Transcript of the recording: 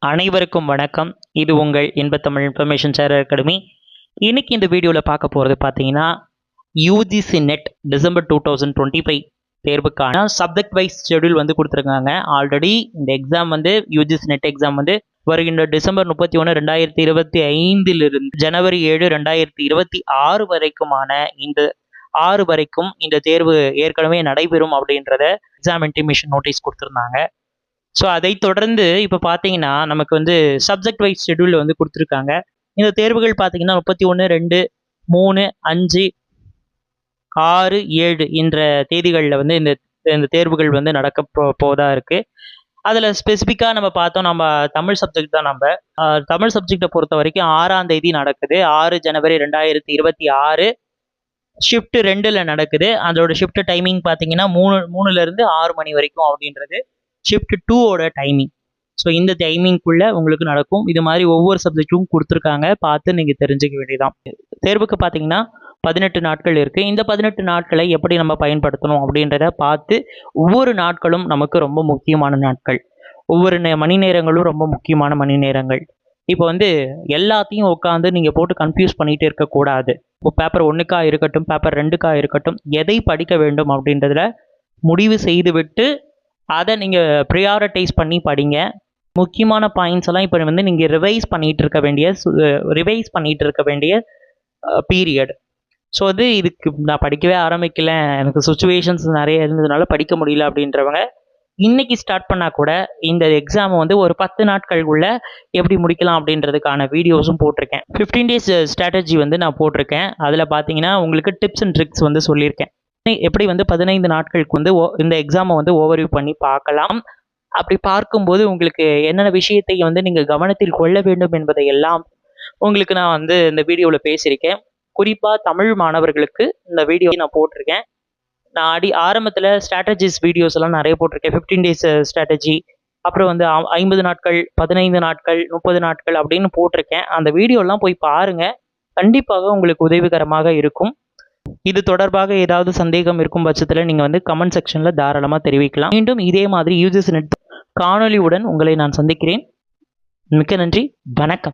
அனைவருக்கும் வணக்கம். இது உங்கள் இன்பத்தமிழ் இன்ஃபர்மேஷன் ஷேர் அகாடமி. இன்னைக்கு இந்த வீடியோவில் பார்க்க போகிறது பார்த்தீங்கன்னா யூஜிசி நெட் டிசம்பர் 2025 தேர்வுக்கான சப்ஜெக்ட் வைஸ் ஷெடியூல் வந்து கொடுத்துருக்காங்க. ஆல்ரெடி இந்த எக்ஸாம் வந்து யூஜிசி நெட் எக்ஸாம் வந்து வருகின்ற டிசம்பர் 31, 2025 ஜனவரி 7, 2026 வரைக்குமான இந்த 6 வரைக்கும் இந்த தேர்வு ஏற்கனவே நடைபெறும் அப்படின்றத எக்ஸாம் இன்டிமேஷன் நோட்டீஸ் கொடுத்துருந்தாங்க. ஸோ அதை தொடர்ந்து இப்போ பார்த்தீங்கன்னா நமக்கு வந்து சப்ஜெக்ட் வைஸ் ஷெடியூல் வந்து கொடுத்துருக்காங்க. இந்த தேர்வுகள் பார்த்தீங்கன்னா 31, 2, 3, 5, 6, 7 என்ற தேதிகளில் வந்து இந்த தேர்வுகள் வந்து நடக்க போதா இருக்குது. அதில் ஸ்பெசிஃபிக்காக நம்ம பார்த்தோம், நம்ம தமிழ் சப்ஜெக்ட் தான். நம்ம தமிழ் சப்ஜெக்டை பொறுத்த வரைக்கும் 6ஆம் தேதி நடக்குது. 6 ஜனவரி 2026 ஷிஃப்ட் 2ல் நடக்குது. அதோட ஷிஃப்ட் டைமிங் பார்த்தீங்கன்னா 3லேருந்து 6 மணி வரைக்கும் அப்படின்றது ஷிஃப்ட் 2ஓட டைமிங். ஸோ இந்த டைமிங்குள்ளே உங்களுக்கு நடக்கும். இது மாதிரி ஒவ்வொரு சப்ஜெக்டும் கொடுத்துருக்காங்க, பார்த்து நீங்கள் தெரிஞ்சுக்க வேண்டியதான். தேர்வுக்கு பார்த்தீங்கன்னா 18 நாட்கள் இருக்குது. இந்த 18 நாட்களை எப்படி நம்ம பயன்படுத்தணும் அப்படின்றத பார்த்து, ஒவ்வொரு நாட்களும் நமக்கு ரொம்ப முக்கியமான நாட்கள், ஒவ்வொரு மணி நேரங்களும் ரொம்ப முக்கியமான மணி நேரங்கள். இப்போ வந்து எல்லாத்தையும் உட்காந்து நீங்கள் போட்டு கன்ஃபியூஸ் பண்ணிகிட்டே இருக்கக்கூடாது. இப்போ பேப்பர் 1க்கா இருக்கட்டும், பேப்பர் 2க்கா இருக்கட்டும், எதை படிக்க வேண்டும் அப்படின்றதுல முடிவு செய்துவிட்டு அதை நீங்கள் ப்ரியாரிட்டைஸ் பண்ணி படிங்க. முக்கியமான பாயிண்ட்ஸ் எல்லாம் இப்போ வந்து நீங்கள் ரிவைஸ் பண்ணிகிட்டு இருக்க வேண்டிய பீரியட். ஸோ அது இதுக்கு நான் படிக்கவே ஆரம்பிக்கல, எனக்கு சுச்சுவேஷன்ஸ் நிறைய இருந்ததுனால படிக்க முடியல அப்படின்றவங்க இன்றைக்கி ஸ்டார்ட் பண்ணால் கூட இந்த எக்ஸாமை வந்து ஒரு 10 நாட்களுக்குள்ளே எப்படி முடிக்கலாம் அப்படின்றதுக்கான வீடியோஸும் போட்டிருக்கேன். 15 days ஸ்ட்ராட்டஜி வந்து நான் போட்டிருக்கேன். அதில் பார்த்தீங்கன்னா உங்களுக்கு டிப்ஸ் அண்ட் ட்ரிக்ஸ் வந்து சொல்லியிருக்கேன். எப்படி வந்து 15 நாட்களுக்கு வந்து இந்த எக்ஸாமை வந்து ஓவர்வியூ பண்ணி பார்க்கலாம். அப்படி பார்க்கும்போது உங்களுக்கு என்னென்ன விஷயத்தை வந்து நீங்கள் கவனத்தில் கொள்ள வேண்டும் என்பதை எல்லாம் உங்களுக்கு நான் வந்து இந்த வீடியோவில் பேசியிருக்கேன். குறிப்பாக தமிழ் மாணவர்களுக்கு இந்த வீடியோ நான் போட்டிருக்கேன். நான் ஆரம்பத்தில் ஸ்ட்ராட்டஜிஸ் வீடியோஸ் எல்லாம் நிறைய போட்டிருக்கேன். 15 days ஸ்ட்ராட்டஜி, அப்புறம் வந்து 50 நாட்கள், 15 நாட்கள், 30 நாட்கள் அப்படின்னு போட்டிருக்கேன். அந்த வீடியோலாம் போய் பாருங்கள், கண்டிப்பாக உங்களுக்கு உதவிகரமாக இருக்கும். இது தொடர்பாக ஏதாவது சந்தேகம் இருக்கும் பட்சத்தில் நீங்கள் வந்து கமெண்ட் செக்ஷனில் தாராளமாக தெரிவிக்கலாம். மீண்டும் இதே மாதிரி யூஜிசி நெட் காணொலியுடன் உங்களை நான் சந்திக்கிறேன். மிக்க நன்றி, வணக்கம்.